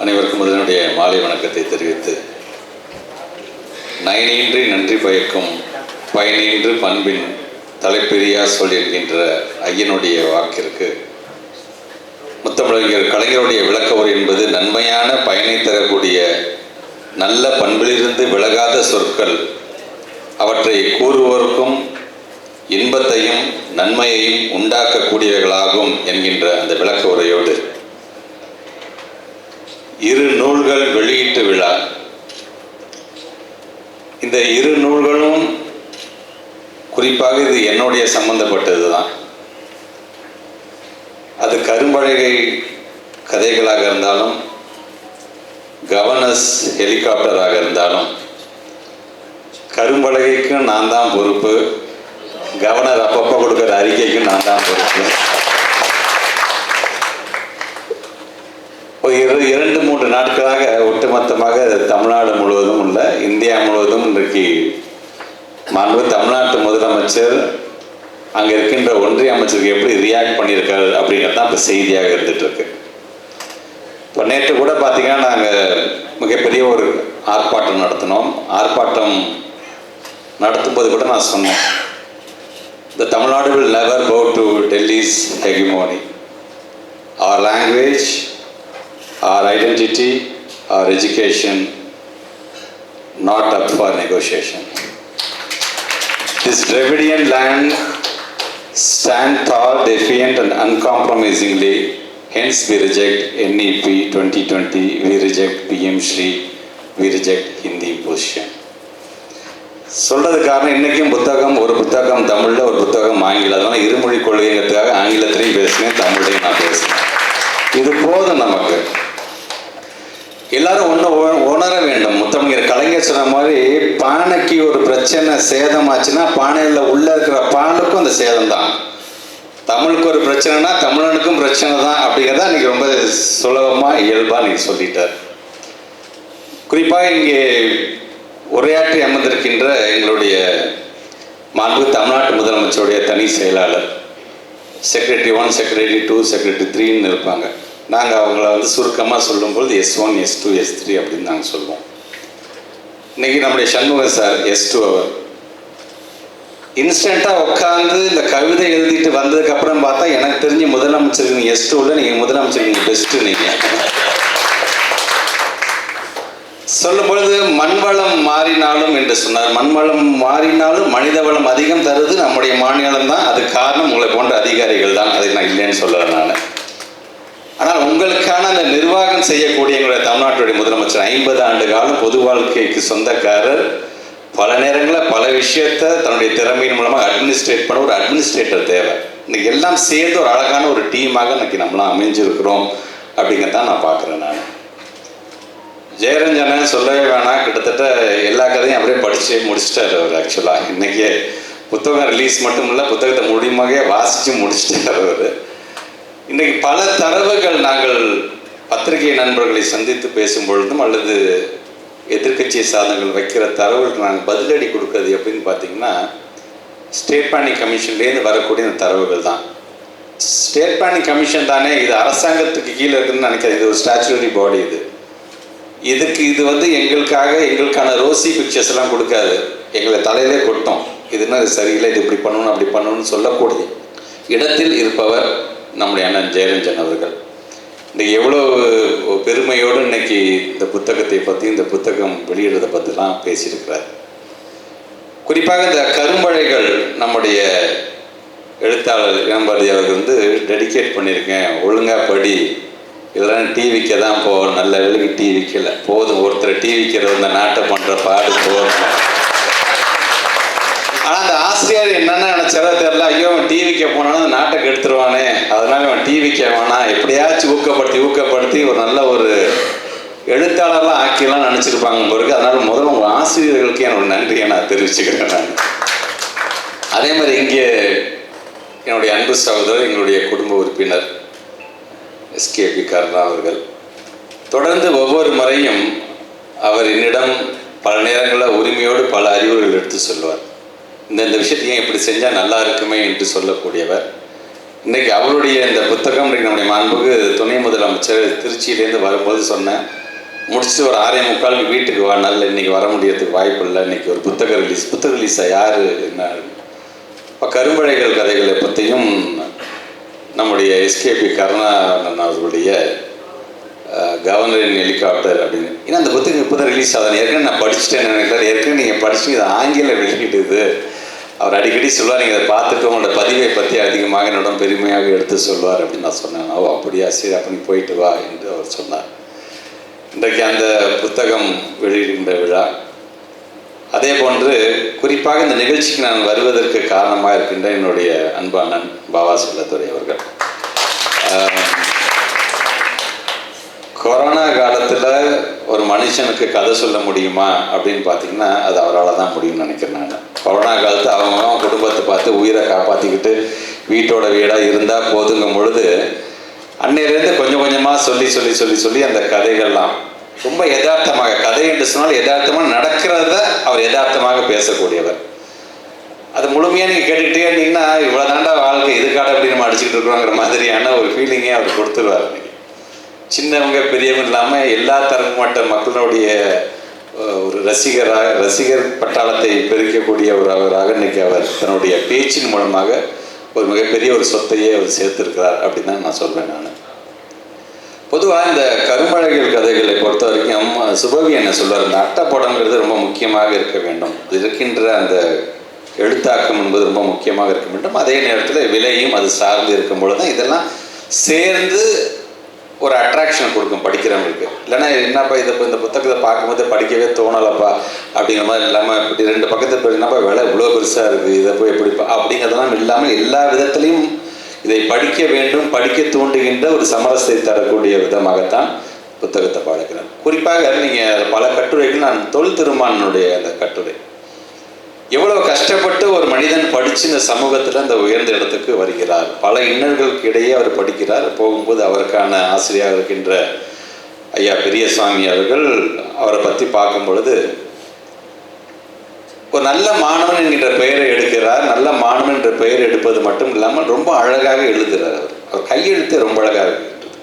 அனைவருக்கும் முதலினுடைய மாலை வணக்கத்தை தெரிவித்து, நயனின்றி நன்றி பயக்கும் பயனின்று பண்பின் தலைப்பெரியா சொல் என்கின்ற ஐயனுடைய வாக்கிற்கு முத்தமிழறிஞர் கலைஞருடைய விளக்க உரை என்பது நன்மையான பயனை தரக்கூடிய நல்ல பண்பிலிருந்து விலகாத சொற்கள், அவற்றை கூறுவோருக்கும் இன்பத்தையும் நன்மையையும் உண்டாக்கக்கூடியவர்களாகும் என்கின்ற அந்த விளக்க உரையோடு இரு நூல்கள் வெளியீட்டு விழா. இந்த இரு நூல்களும் குறிப்பாக இது என்னுடைய சம்பந்தப்பட்டது தான். அது கரும்பலகை கதைகளாக இருந்தாலும், கவர்னர்ஸ் ஹெலிகாப்டராக இருந்தாலும், கரும்பலகைக்கும் நான் தான் பொறுப்பு, கவர்னர் அப்பப்போ கொடுக்குற அறிக்கைக்கும் நான் தான் பொறுப்பு. ஒரு 2-3 நாட்களாக ஒட்டுமொத்தமாக தமிழ்நாடு முழுவதும் உள்ள இந்தியா முழுவதும் இன்றைக்கு மாண்பு தமிழ்நாட்டு முதலமைச்சர் அங்கே இருக்கின்ற ஒன்றிய அமைச்சருக்கு எப்படி ரியாக்ட் பண்ணியிருக்காரு அப்படிங்கிறது தான் இப்போ செய்தியாக இருந்துட்டு இருக்கு. இப்போ நேற்று கூட பார்த்தீங்கன்னா நாங்கள் மிகப்பெரிய ஒரு ஆர்ப்பாட்டம் நடத்தினோம். ஆர்ப்பாட்டம் நடத்தும்போது கூட நான் சொன்னேன், the Tamil Nadu will never bow to Delhi's hegemony. Our language, our identity, our education, not up for negotiation. This Dravidian land stand tall, defiant and uncompromisingly. Hence we reject NEP 2020, we reject PM Shri, we reject Hindi position. சொல்றது காரணம், இன்னைக்கும் ஒரு புத்தகம் தமிழில், ஒரு புத்தகம் ஆங்கிலம். அதனால இருமொழி கொள்கைங்கிறதுக்காக ஆங்கிலத்திலையும் பேசினேன், தமிழையும் நான் பேசினேன். இது போதும். நமக்கு எல்லாரும் ஒன்று உணர வேண்டும். முத்தமிழர் கலைஞர் சொன்ன மாதிரி, பானைக்கு ஒரு பிரச்சனை சேதமாச்சுன்னா பானையில் உள்ள இருக்கிற பாலுக்கும் அந்த சேதம் தான். தமிழுக்கு ஒரு பிரச்சனைனா தமிழனுக்கும் பிரச்சனை தான் அப்படிங்கிறத இன்னைக்கு ரொம்ப சுலபமாக இயல்பாக இன்னைக்கு சொல்லிட்டார். குறிப்பாக இங்கே உரையாற்றி அமர்ந்திருக்கின்ற எங்களுடைய மாண்பு தமிழ்நாட்டு முதலமைச்சருடைய தனி செயலாளர், செக்ரட்டரி 1, செக்ரட்டரி 2, செக்ரட்டரி 3ன்னு இருப்பாங்க. நாங்கள் அவங்கள சுருக்கமாக சொல்லும்போது S1, S2, S3 அப்படின்னு நாங்கள் சொல்லுவோம். இன்றைக்கி நம்முடைய சண்முகம் சார் S2 அவர் இன்ஸ்டண்ட்டாக உட்காந்து இந்த கவிதை எழுதிட்டு வந்ததுக்கப்புறம் பார்த்தா எனக்கு தெரிஞ்சு முதலமைச்சருக்கு நீங்கள் S2வில் நீங்கள் முதலமைச்சருக்கு நீங்கள் பெஸ்ட்டு. நீங்கள் சொல்லும் பொழுது மண்வளம் மாறினாலும் என்று சொன்னார். மண்வளம் மாறினாலும் மனித வளம் அதிகம் தருது நம்முடைய மாநிலம் தான். அது காரணம் உங்களை போன்ற அதிகாரிகள் தான். அதுக்கு நான் இல்லைன்னு சொல்லலை நான். ஆனால் உங்களுக்கான அந்த நிர்வாகம் செய்யக்கூடிய எங்களுடைய தமிழ்நாட்டுடைய முதலமைச்சர் 50 ஆண்டு காலம் பொது வாழ்க்கைக்கு சொந்தக்காரர். பல நேரங்களில் பல விஷயத்தை தன்னுடைய திறமையின் மூலமாக அட்மினிஸ்ட்ரேட் பண்ண ஒரு அட்மினிஸ்ட்ரேட்டர் தேவை. இன்னைக்கு எல்லாம் சேர்ந்து ஒரு அழகான ஒரு டீமாக இன்னைக்கு நம்மளாம் அமைஞ்சிருக்கிறோம் அப்படிங்கிறதான் நான் பார்க்குறேன். நான் ஜெயரஞ்சனை சொல்லவே வேணாம், கிட்டத்தட்ட எல்லா கதையும் அப்படியே படித்து முடிச்சிட்டார் அவர். ஆக்சுவலாக இன்றைக்கி புத்தகம் ரிலீஸ் மட்டும் இல்லை, புத்தகத்தை முழுமையாக வாசித்து முடிச்சிட்டார் அவர். இன்றைக்கு பல தரவுகள் நாங்கள் பத்திரிகை நண்பர்களை சந்தித்து பேசும் பொழுதும் அல்லது எதிர்கட்சி சாதனங்கள் வைக்கிற தரவுகளுக்கு நாங்கள் பதிலடி கொடுக்குறது எப்படின்னு பார்த்தீங்கன்னா, ஸ்டேட் பிளானிங் கமிஷன்லேருந்து வரக்கூடிய இந்த தரவுகள் தான். ஸ்டேட் பிளானிங் கமிஷன் தானே, இது அரசாங்கத்துக்கு கீழே இருக்குதுன்னு நினைக்கிறேன். இது ஒரு ஸ்டாச்சுவரி பாடி. இது எங்களுக்கான ரோசி பிக்சர்ஸ் எல்லாம் கொடுக்காது, எங்களை தலையிலே கொட்டும். இதுன்னா இது சரியில்லை, இது இப்படி பண்ணணும் அப்படி பண்ணணும்னு சொல்லக்கூடிய இடத்தில் இருப்பவர் நம்முடைய அண்ணன் ஜெயரஞ்சன் அவர்கள். இன்றைக்கி எவ்வளோ பெருமையோடு இன்னைக்கு இந்த புத்தகத்தை பற்றி, இந்த புத்தகம் வெளியிடுறதை பற்றிலாம் பேசியிருக்கிறார். குறிப்பாக இந்த கரும்பழைகள் நம்முடைய எழுத்தாளர் இளம்பாரதி அவர்கள் டெடிகேட் பண்ணியிருக்கேன், ஒழுங்காக படி, இதெல்லாம் டீ விற்க தான் போகும், நல்ல வேலைக்கு டீ விற்கல போதும், ஒருத்தர் டீ விற்கிறது இந்த நாட்டை பண்ணுற பாடு போதும். ஆனால் அந்த ஆசிரியர் என்னென்ன நினச்சாரோ தெரியல, ஐயோ அவன் டீ விற்க போனாலும் அந்த நாட்டை கெடுத்துருவானே, அதனால அவன் டீ விற்க வேணாம், எப்படியாச்சும் ஊக்கப்படுத்தி ஒரு நல்ல ஒரு எழுத்தாளர்லாம் ஆக்கிலாம் நினச்சிருப்பாங்க பிறகு. அதனால் முதல்ல உங்கள் ஆசிரியர்களுக்கு என்னோட நன்றியை நான் தெரிவிச்சுக்கிறேன். நான் அதே மாதிரி இங்கே என்னுடைய அன்பு சகோதரர், எங்களுடைய குடும்ப உறுப்பினர் SKP கருணா அவர்கள் தொடர்ந்து ஒவ்வொரு முறையும் அவர் என்னிடம் பல நேரங்களில் உரிமையோடு பல அறிவுரைகள் எடுத்து சொல்லுவார். இந்த விஷயத்தையும் இப்படி செஞ்சால் நல்லா இருக்குமே என்று சொல்லக்கூடியவர். இன்றைக்கி அவருடைய இந்த புத்தகம் இன்றைக்கி நம்முடைய மாண்புக்கு துணை முதலமைச்சர் திருச்சியிலேருந்து வரும்போது சொன்னேன், முடிச்சுட்டு ஒரு 6:45 வீட்டுக்கு வா, நல்ல இன்றைக்கி வர முடியறதுக்கு வாய்ப்பு இல்லை, இன்றைக்கி ஒரு புத்தக ரிலீஸாக யார் என்ன. இப்போ கரும்பழைகள் கதைகளை பற்றியும் நம்முடைய எஸ்கேபி கருணாநிதி அவர்களுடைய கவர்னரின் ஹெலிகாப்டர் அப்படின்னு, ஏன்னா அந்த புத்தகம் இப்போ தான் ரிலீஸ் ஆகுது. ஏற்கனவே நான் படிச்சுட்டேன் நினைக்கிறேன், ஏற்கனவே நீங்கள் படிச்சுட்டு இது ஆங்கில வெளியிடுது. அவர் அடிக்கடி சொல்லுவார், நீங்கள் அதை பார்த்துட்டு உங்களோட பதிவை பற்றி அதிகமாக என்னிடம் பெருமையாக எடுத்து சொல்வார் அப்படின்னு நான் சொன்னேன். ஓ அப்படியா, சரி அப்போ நீ போயிட்டு வா என்று அவர் சொன்னார். இன்றைக்கு அந்த புத்தகம் வெளியிடுகின்ற விழா, அதே போன்று குறிப்பாக இந்த நிகழ்ச்சிக்கு நான் வருவதற்கு காரணமாக இருக்கின்ற என்னுடைய அன்பு அண்ணன் பாபா செல்லத்துரை அவர்கள். கொரோனா காலத்தில் ஒரு மனுஷனுக்கு கதை சொல்ல முடியுமா அப்படின்னு பார்த்தீங்கன்னா அது அவரால் தான் முடியும்னு நினைக்கிறேன் நான். கொரோனா காலத்து அவங்க குடும்பத்தை பார்த்து உயிரை காப்பாற்றிக்கிட்டு வீட்டோட வீடாக இருந்தால் போதுங்கும் பொழுது அன்னையிலேருந்து கொஞ்சம் கொஞ்சமாக சொல்லி அந்த கதைகள்லாம் ரொம்ப யதார்த்தமாக, கதை என்று சொன்னால் யதார்த்தமாக நடக்கிறத அவர் யதார்த்தமாக பேசக்கூடியவர். அது முழுமையாக நீங்கள் கேட்டுக்கிட்டே இருந்தீங்கன்னா இவ்வளோ தாண்டா வாழ்க்கை, இதுக்காக எப்படி நம்ம அடிச்சுக்கிட்டு இருக்கிறோங்கிற மாதிரியான ஒரு ஃபீலிங்கே அவர் கொடுத்துருவார். சின்னவங்க பெரியவங்க இல்லாமல் எல்லா தரப்பட்ட மக்களுடைய ஒரு ரசிகர் பட்டாளத்தை பெருக்கக்கூடிய ஒரு அவராக இன்றைக்கி அவர் தன்னுடைய பேச்சின் மூலமாக ஒரு மிகப்பெரிய ஒரு சொத்தையே அவர் சேர்த்திருக்கிறார் அப்படின்னு தான் நான் சொல்வேன். நான் பொதுவாக இந்த கரும்பழகியல் கதைகளை பொறுத்த வரைக்கும் சுபவி என்ன சொல்வார், இந்த அட்டைப்படங்கிறது ரொம்ப முக்கியமாக இருக்க வேண்டும், இருக்கின்ற அந்த எழுத்தாக்கம் என்பது ரொம்ப முக்கியமாக இருக்க வேண்டும், அதே நேரத்தில் விலையும் அது சார்ந்து இருக்கும் பொழுது தான் இதெல்லாம் சேர்ந்து ஒரு அட்ராக்ஷன் கொடுக்கும் படிக்கிறவங்களுக்கு. இல்லைன்னா என்னப்பா இதை இப்போ இந்த புத்தகத்தை பார்க்கும்போது படிக்கவே தோணலப்பா அப்படிங்கிற மாதிரி இல்லாமல் இப்படி 2 பக்கத்தை போயிருந்தாப்பா விலை இவ்வளோ பெருசாக இருக்குது, இதை போய் எப்படிப்பா அப்படிங்கிறதெல்லாம் இல்லாமல் எல்லா விதத்துலையும் இதை படிக்க வேண்டும், படிக்க தூண்டுகின்ற ஒரு சமரசத்தை தரக்கூடிய விதமாகத்தான் புத்தகத்தை பார்க்கிறார். குறிப்பாக நீங்கள் பல கட்டுரைகள், நான் தொல் திருமானுடைய அந்த கட்டுரை, எவ்வளோ கஷ்டப்பட்டு ஒரு மனிதன் படித்து இந்த சமூகத்தில் அந்த உயர்ந்த இடத்துக்கு வருகிறார், பல இன்னல்களுக்கு இடையே அவர் படிக்கிறார். போகும்போது அவருக்கான ஆசிரியராக இருக்கின்ற ஐயா பெரியசாமி அவர்கள் அவரை பற்றி பார்க்கும் பொழுது ஒரு நல்ல மாணவன் என்கின்ற பெயரை எடுக்கிறார். நல்ல மாணவன் என்ற பெயர் எடுப்பது மட்டும் இல்லாமல் ரொம்ப அழகாக எழுதுகிறார். அவர் கையெழுத்து ரொம்ப அழகாக இருக்கின்றது.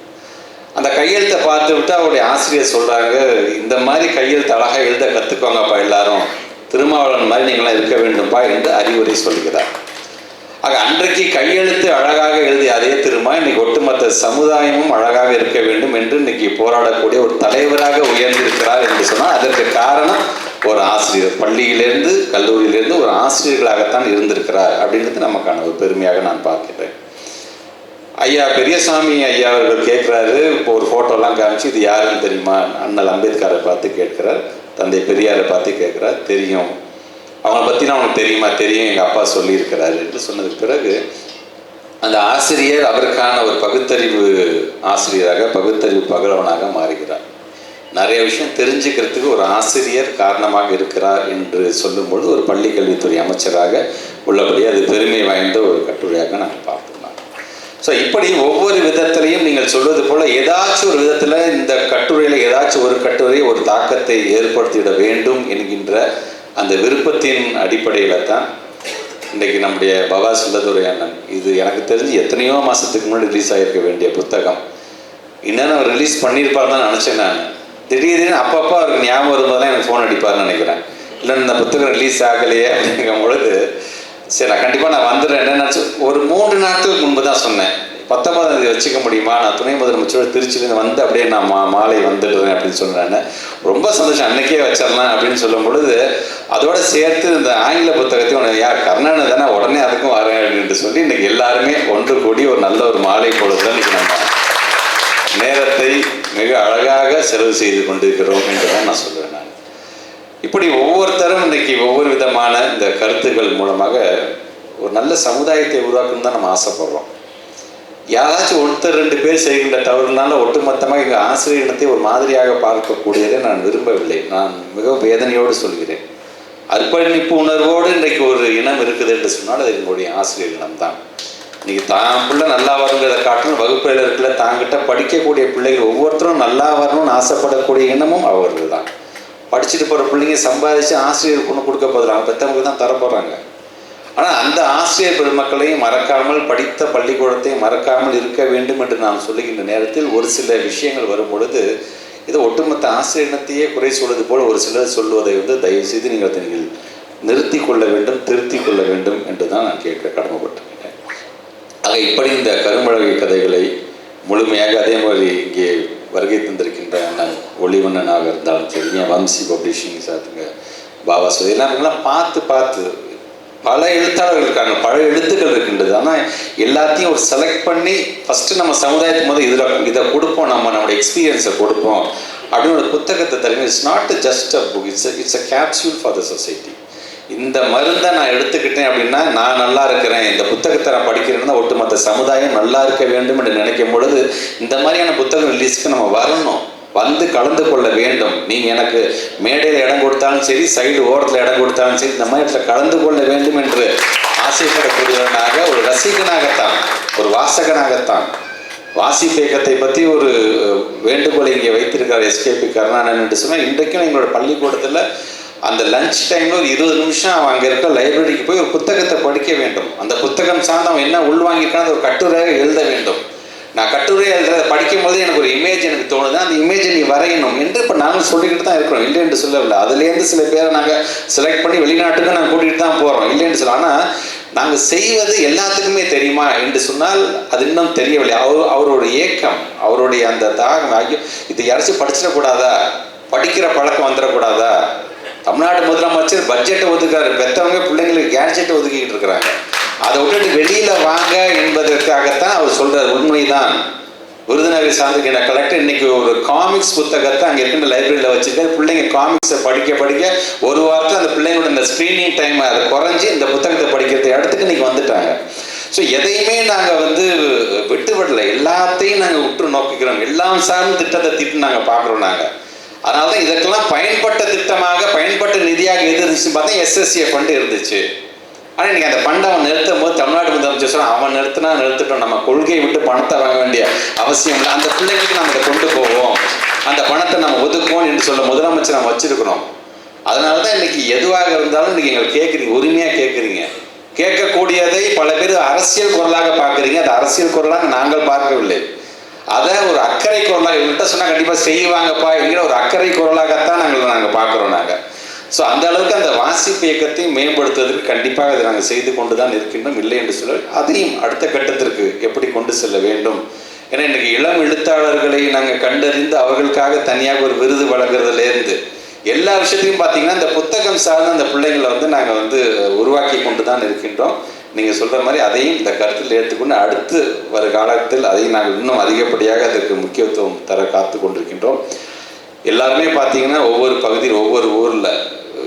அந்த கையெழுத்தை பார்த்து விட்டு அவருடைய ஆசிரியர் சொல்கிறாங்க, இந்த மாதிரி கையெழுத்து அழகாக எழுத கற்றுக்கோங்கப்பா, எல்லாரும் திருமாவளவன் மாதிரி நீங்களாம் இருக்க வேண்டும்பா என்று அறிவுரை சொல்கிறார். ஆக அன்றைக்கு கையெழுத்து அழகாக எழுதிய அதே திருமா இன்னைக்கு ஒட்டுமொத்த சமுதாயமும் அழகாக இருக்க வேண்டும் என்று இன்னைக்கு போராடக்கூடிய ஒரு தலைவராக உயர்ந்திருக்கிறார் என்று சொன்னால் அதற்கு காரணம் ஒரு ஆசிரியர். பள்ளியிலேருந்து கல்லூரியிலேருந்து ஒரு ஆசிரியர்களாகத்தான் இருந்திருக்கிறார் அப்படின்றது நமக்கான ஒரு பெருமையாக நான் பார்க்கிறேன். ஐயா பெரியசாமி ஐயா அவர்கள் கேட்குறாரு, இப்போ ஒரு ஃபோட்டோலாம் காமிச்சு இது யாருன்னு தெரியுமா, அண்ணல் அம்பேத்கரை பார்த்து கேட்கிறார், தந்தை பெரியாரை பார்த்து கேட்குறார், தெரியும், அவங்கள பற்றினா அவனுக்கு தெரியுமா, தெரியும், எங்கள் அப்பா சொல்லியிருக்கிறாரு என்று சொன்னதுக்கு பிறகு அந்த ஆசிரியர் அவருக்கான ஒரு பகுத்தறிவு ஆசிரியராக, பகுத்தறிவு பகலவனாக மாறுகிறார். நிறைய விஷயம் தெரிஞ்சுக்கிறதுக்கு ஒரு ஆசிரியர் காரணமாக இருக்கிறார் என்று சொல்லும்பொழுது ஒரு பள்ளிக்கல்வித்துறை அமைச்சராக உள்ளபடி அது பெருமை வாய்ந்த ஒரு கட்டுரையாக நாங்கள் பார்ப்போம். ஸோ இப்படி ஒவ்வொரு விதத்திலையும் நீங்கள் சொல்வது போல் ஏதாச்சும் ஒரு விதத்தில் இந்த கட்டுரையில் ஏதாச்சும் ஒரு கட்டுரை ஒரு தாக்கத்தை ஏற்படுத்திவிட வேண்டும் என்கின்ற அந்த விருப்பத்தின் அடிப்படையில் தான் இன்றைக்கு நம்முடைய பாபா செல்லத்துரை அண்ணன், இது எனக்கு தெரிஞ்சு எத்தனையோ மாதத்துக்கு முன்னாடி ரிலீஸ் ஆகிருக்க வேண்டிய புத்தகம், இன்னும் அவர் ரிலீஸ் பண்ணியிருப்பார் தான் நினச்சேன் நான். திடீர்னு அப்பப்போ அவருக்கு ஞாபகம் வரும்போது எனக்கு ஃபோன் அடிப்பார்னு நினைக்கிறேன், இல்லை இந்த புத்தகம் ரிலீஸ் ஆகலையே அப்படிங்கும் பொழுது சரி நான் கண்டிப்பாக நான் வந்துடுறேன். என்னென்னு ஒரு 3 நாட்களுக்கு முன்பு தான் சொன்னேன், 19ஆம் தேதி வச்சுக்க முடியுமா, நான் துணை முதலமைச்சர் திருச்சியிலேருந்து வந்து அப்படியே நான் மாலை வந்துடுறேன் அப்படின்னு சொன்னேன். ரொம்ப சந்தோஷம், அன்னைக்கே வச்சிடலாம் அப்படின்னு சொல்லும் பொழுது அதோட சேர்த்து இந்த ஆங்கில புத்தகத்தையும் யார் கர்ணாநிதி தானே உடனே அதுக்கும் வரேன் அப்படின்ட்டு சொல்லி இன்றைக்கி எல்லாருமே ஒன்று கூடி ஒரு நல்ல ஒரு மாலை பொழுது தான் இன்றைக்கி நம்ம நேரத்தை மிக அழகாக செலவு செய்து கொண்டிருக்கிறோம் என்று தான் நான் சொல்லுவேன். நான் இப்படி ஒவ்வொருத்தரும் இன்றைக்கி ஒவ்வொரு விதமான இந்த கருத்துக்கள் மூலமாக ஒரு நல்ல சமுதாயத்தை உருவாக்கணும் தான் நம்ம ஆசைப்படுறோம். யாராச்சும் ஒருத்தர் 2 பேர் செய்கின்ற தவறுனால ஒட்டுமொத்தமாக எங்கள் ஆசிரியர் இனத்தை ஒரு மாதிரியாக பார்க்கக்கூடியதை நான் விரும்பவில்லை. நான் மிகவும் வேதனையோடு சொல்கிறேன். அர்ப்பணிப்பு உணர்வோடு இன்றைக்கு ஒரு இனம் இருக்குது என்று சொன்னால் அது எங்களுடைய ஆசிரியர் இனம் தான். இன்றைக்கி தான் பிள்ளை நல்லா வருங்கிறத காட்டணும், வகுப்பில் இருக்கிற தாங்கிட்ட படிக்கக்கூடிய பிள்ளைகள் ஒவ்வொருத்தரும் நல்லா வரணும்னு ஆசைப்படக்கூடிய இனமும் அவர்கள் தான். படிச்சுட்டு போகிற பிள்ளைங்க சம்பாதிச்சு ஆசிரியர் கொண்டு கொடுக்க போதில்லை, அவங்க பெற்றவங்களுக்கு தான் தரப்போகிறாங்க. ஆனால் அந்த ஆசிரியர் பெருமக்களையும் மறக்காமல், படித்த பள்ளிக்கூடத்தையும் மறக்காமல் இருக்க வேண்டும் என்று நாம் சொல்லுகின்ற நேரத்தில் ஒரு சில விஷயங்கள் வரும் பொழுது இது ஒட்டுமொத்த ஆசிரியனத்தையே குறை சொல்வது போல் ஒரு சிலர் சொல்வதை தயவு செய்து நீங்கள் நிறுத்தி கொள்ள வேண்டும், திருத்தி கொள்ள வேண்டும் என்று தான் நான் கேட்க கடமைப்பட்டிருக்கேன். ஆக இப்படி இந்த கரும்பலகை கதைகளை முழுமையாக, அதே மாதிரி இங்கே வருகை தந்திருக்கின்ற அண்ணன் ஒளிவண்ணனாக இருந்தாலும் சரி, வம்சி பப்ளிஷிங் சாத்துங்க, பாபா சொல்லி எல்லாம் பார்த்து பல எழுத்தாளர்கள் இருக்காங்க, பல எழுத்துக்கள் இருக்கின்றது. ஆனால் எல்லாத்தையும் ஒரு செலக்ட் பண்ணி ஃபஸ்ட்டு நம்ம சமுதாயத்துக்கு முதல் இதை கொடுப்போம், நம்மளோட எக்ஸ்பீரியன்ஸை கொடுப்போம் அப்படின்னு ஒரு புத்தகத்தை தருங்க. It's not just a book, it's a capsule for the society. இந்த மருந்தை நான் எடுத்துக்கிட்டேன் அப்படின்னா நான் நல்லா இருக்கிறேன், இந்த புத்தகத்தை நான் படிக்கிறேன்னா ஒட்டுமொத்த சமுதாயம் நல்லா இருக்க வேண்டும் என்று நினைக்கும் பொழுது இந்த மாதிரியான புத்தகம் ரிலீஸ்க்கு நம்ம வரணும், வந்து கலந்து கொள்ள வேண்டும். நீங்கள் எனக்கு மேடையில் இடம் கொடுத்தாலும் சரி, சைடு ஓரத்தில் இடம் கொடுத்தாலும் சரி, இந்த மாதிரி இடத்துல கலந்து கொள்ள வேண்டும் என்று ஆசைப்படக்கூடியவனாக, ஒரு ரசிகனாகத்தான், ஒரு வாசகனாகத்தான், வாசிப்பேக்கத்தை பற்றி ஒரு வேண்டுகோளை இங்கே வைத்திருக்கார் எஸ்கேபி கருணாநிதி என்று சொன்னால், இன்றைக்கும் எங்களோட பள்ளிக்கூடத்தில் அந்த லஞ்ச் டைமில் ஒரு 20 நிமிஷம் அவன் அங்கே இருக்க லைப்ரரிக்கு போய் ஒரு புத்தகத்தை படிக்க வேண்டும். அந்த புத்தகம் சார்ந்து அவன் என்ன உள்வாங்கியிருக்கான்னு ஒரு கட்டுரையாக எழுத வேண்டும். நான் கட்டுரை எழுதுறதை படிக்கும் போது எனக்கு ஒரு இமேஜ் எனக்கு தோணுது, அந்த இமேஜை நீ வரையணும் என்று இப்போ நாங்கள் சொல்லிக்கிட்டு தான் இருக்கிறோம், இல்லை என்று சொல்லவில்லை. அதுலேருந்து சில பேரை நாங்கள் செலக்ட் பண்ணி வெளிநாட்டுக்கு நாங்கள் கூட்டிகிட்டு தான் போகிறோம், இல்லை என்று சொல்ல. ஆனால் நாங்கள் செய்வது எல்லாத்துக்குமே தெரியுமா என்று சொன்னால் அது இன்னும் தெரியவில்லை. அவரோட ஏக்கம், அவருடைய அந்த தாகம், ஆகிய இது யாராச்சும் படிச்சிடக்கூடாதா, படிக்கிற பழக்கம் வந்துடக்கூடாதா? தமிழ்நாடு முதலமைச்சர் பட்ஜெட்டை ஒதுக்காரு, பெற்றவங்க பிள்ளைங்களுக்கு கேட்ஜெட்டை ஒதுக்கிட்டு இருக்கிறாங்க. அதை விட்டுட்டு வெளியில வாங்க என்பதற்காகத்தான் அவர் சொல்றாரு. உண்மைதான். விருதுநகரை சார்ந்திருக்கிற கலெக்டர் இன்னைக்கு ஒரு காமிக்ஸ் புத்தகத்தை அங்கே இருக்கின்ற லைப்ரரியில் வச்சிருக்காரு. பிள்ளைங்க காமிக்ஸை படிக்க ஒரு வாரத்தில் அந்த பிள்ளைங்களோட இந்த ஸ்க்ரீனிங் டைம் அதை குறைஞ்சி இந்த புத்தகத்தை படிக்கிறத இடத்துக்கு இன்னைக்கு வந்துட்டாங்க. ஸோ எதையுமே நாங்கள் விட்டுவிடலை, எல்லாத்தையும் நாங்கள் உற்று நோக்கிக்கிறோம். எல்லாம் சார்ந்த திட்டத்தை நாங்கள் பார்க்குறோம். நாங்கள் அதனால தான் இதற்கெல்லாம் பயன்பட்ட திட்டமாக, பயன்பட்ட நிதியாக எது இருந்துச்சுன்னு பார்த்தா எஸ்எஸ்ஏ ஃபண்டு இருந்துச்சு. ஆனால் இன்றைக்கி அந்த ஃபண்டை அவன் நிறுத்தும் போது தமிழ்நாடு முதலமைச்சர் சொன்னால், அவன் நிறுத்திட்டோம், நம்ம கொள்கையை விட்டு பணத்தை வாங்க வேண்டிய அவசியம் இல்லை, அந்த பிள்ளைங்களுக்கு நம்ம இதை கொண்டு போவோம், அந்த பணத்தை நம்ம ஒதுக்குவோம் என்று சொல்ல முதலமைச்சர் நம்ம வச்சிருக்கிறோம். அதனால தான் இன்றைக்கி எதுவாக இருந்தாலும் இன்றைக்கி எங்களை கேட்குறீங்க, உரிமையாக கேட்குறீங்க. கேட்கக்கூடியதை பல பேர் அரசியல் குரலாக பார்க்குறீங்க. அது அரசியல் குரலாக நாங்கள் பார்க்கவில்லை, அதை ஒரு அக்கறை குரலாக இவங்கள்ட்ட சொன்னால் கண்டிப்பாக செய்வாங்கப்பா என்கிற ஒரு அக்கறை குரலாகத்தான் நாங்கள் பார்க்குறோம். நாங்கள் ஸோ அந்த அளவுக்கு அந்த வாசிப்பு இயக்கத்தை மேம்படுத்துவதற்கு கண்டிப்பாக அதை நாங்கள் செய்து கொண்டு தான் இருக்கின்றோம். இல்லை என்று சொல்ல அதையும் அடுத்த கட்டத்திற்கு எப்படி கொண்டு செல்ல வேண்டும். ஏன்னா இன்றைக்கி இளம் எழுத்தாளர்களை நாங்கள் கண்டறிந்து அவர்களுக்காக தனியாக ஒரு விருது வழங்குறதுலேருந்து எல்லா விஷயத்தையும் பார்த்தீங்கன்னா இந்த புத்தகம் சார்ந்த அந்த பிள்ளைங்களை நாங்கள் உருவாக்கி கொண்டு தான் இருக்கின்றோம். நீங்கள் சொல்கிற மாதிரி அதையும் இந்த கருத்தில் எடுத்துக்கொண்டு அடுத்து வரும் காலத்தில் அதையும் நாங்கள் இன்னும் அதிகப்படியாக அதற்கு முக்கியத்துவம் தர காத்து கொண்டிருக்கின்றோம். எல்லாருமே பார்த்தீங்கன்னா ஒவ்வொரு பகுதியில், ஒவ்வொரு ஊரில்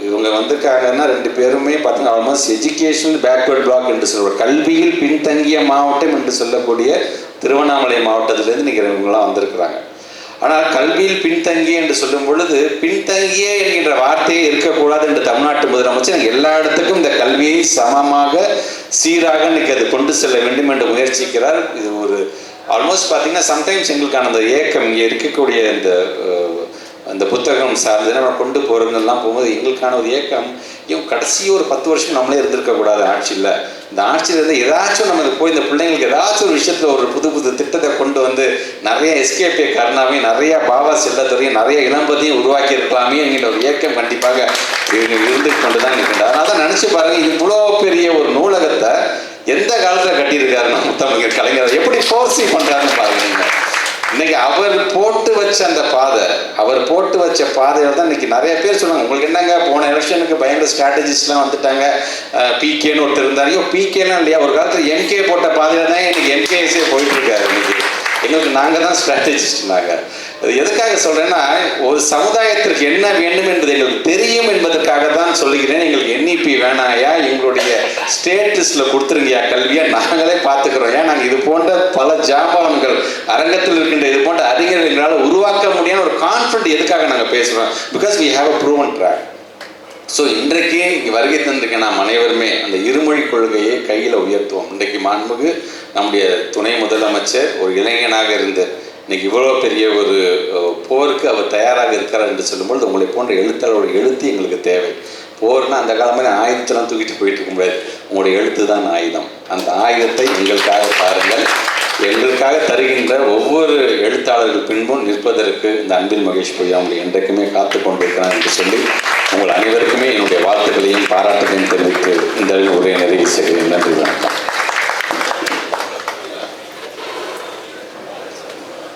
இவங்க வந்திருக்காங்கன்னா 2 பேருமே பார்த்தீங்கன்னா ஆல்மோஸ்ட் எஜுகேஷனல் பேக்வர்ட் பிளாக் என்று சொல்லுவார், கல்வியில் பின்தங்கிய மாவட்டம் என்று சொல்லக்கூடிய திருவண்ணாமலை மாவட்டத்திலேருந்து இன்றைக்கி இவங்களாம் வந்திருக்கிறாங்க. ஆனால் கல்வியில் பின்தங்கிய என்று சொல்லும் பொழுது பின்தங்கிய என்கின்ற வார்த்தையே இருக்கக்கூடாது என்று தமிழ்நாட்டு முதலமைச்சர் எல்லா இடத்துக்கும் இந்த கல்வியை சமமாக சீராக இன்னைக்கு அது கொண்டு செல்ல வேண்டும் என்று முயற்சிக்கிறார். இது ஒரு ஆல்மோஸ்ட் பார்த்தீங்கன்னா சம்டைம்ஸ் எங்களுக்கான அந்த ஏக்கம், இங்கே இருக்கக்கூடிய அந்த புத்தகம் சார்ந்து நம்ம கொண்டு போகிறவங்கெல்லாம் போகும்போது எங்களுக்கான ஒரு ஏக்கம், இவங்க கடைசி ஒரு 10 வருஷம் நம்மளே இருந்திருக்கக்கூடாது ஆட்சியில். இந்த ஆட்சியில் இருந்து ஏதாச்சும் நமக்கு போய் இந்த பிள்ளைங்களுக்கு ஏதாச்சும் ஒரு விஷயத்தில் ஒரு புது திட்டத்தை கொண்டு நிறைய எஸ்கேபி கருணாவையும் நிறையா பாபா செல்லத்துறையும் நிறைய இளம்பதியும் உருவாக்கி இருக்கலாமே என்கிற ஒரு ஏக்கம் கண்டிப்பாக இருந்து கொண்டு தான் இருக்கின்றார். அதனால தான் நினச்சி பாருங்கள், இது இவ்வளோ பெரிய ஒரு நூலகத்தை எந்த காலத்தில் கட்டியிருக்காருன்னா முத்தமிழர் கலைஞர் எப்படி ஃபோர்ஸி பண்ணுறாருன்னு பாருங்க. நீங்கள் இன்னைக்கு அவர் போட்டு வச்ச அந்த பாதை, அவர் போட்டு வச்ச பாதையில் தான் இன்னைக்கு நிறைய பேர் சொல்லுவாங்க, உங்களுக்கு என்னங்க போன எலெக்ஷனுக்கு பயங்கர ஸ்ட்ராட்டஜிஸ்ட்லாம் வந்துட்டாங்க, பிகேன்னு ஒருத்தர் இருந்தாங்க. பிகேலாம் இல்லையா, ஒரு காலத்தில் என்கே போட்ட பாதையில் தான் இன்னைக்கு என்கேஎஸே போயிட்டு இருக்காரு. இன்னைக்கு எங்களுக்கு நாங்கள் தான் ஸ்ட்ராட்டஜிஸ்ட். நாங்கள் அது எதுக்காக சொல்கிறேன்னா, ஒரு சமுதாயத்திற்கு என்ன வேண்டும் என்பது எங்களுக்கு தெரியும் என்பதற்காக தான் சொல்லுகிறேன். எங்களுக்கு என்இபி வேணாயா, எங்களுடைய ஸ்டேட் லிஸ்ட்டில் கொடுத்துருங்கயா கல்வியை, நாங்களே பார்த்துக்கிறோம். ஏன் நாங்கள் இது போன்ற பல ஜாம்பவன்கள் அரங்கத்தில் இருக்கின்ற இது போன்ற அறிஞர்கள் எங்களால் உருவாக்க முடியாத ஒரு கான்ஃபிடென்ட் எதுக்காக நாங்கள் பேசுகிறோம்? Because we have a proven track. So இன்றைக்கு இங்கே வருகை தந்திருக்க நாம் அனைவருமே அந்த இருமொழி கொள்கையை கையில் உயர்த்துவோம். இன்றைக்கு மாண்புமிகு நம்முடைய துணை முதலமைச்சர் ஒரு இளைஞனாக இருந்து இன்னைக்கு இவ்வளோ பெரிய ஒரு போருக்கு அவர் தயாராக இருக்கிறார் என்று சொல்லும்போது உங்களை போன்ற எழுத்தாளரோட எழுத்து எங்களுக்கு தேவை. போர்னா அந்த காலம் மாதிரி ஆயுதத்தெல்லாம் தூக்கிட்டு போயிட்டு இருக்க முடியாது. உங்களுடைய எழுத்து தான் ஆயுதம். அந்த ஆயுதத்தை எங்களுக்காக பாருங்கள். எங்களுக்காக தருகின்ற ஒவ்வொரு எழுத்தாளர்கள் பின்பும் நிற்பதற்கு இந்த அன்பில் மகேஷ் பொய்யாமொழி என்றைக்குமே காத்து கொண்டிருக்கிறான் என்று சொல்லி உங்கள் அனைவருக்குமே என்னுடைய வாழ்த்துக்களையும் பாராட்டுகளையும் தெரிவித்து இந்த உரையை நிறைவு செய்கிறேன். நன்றி, வணக்கம்.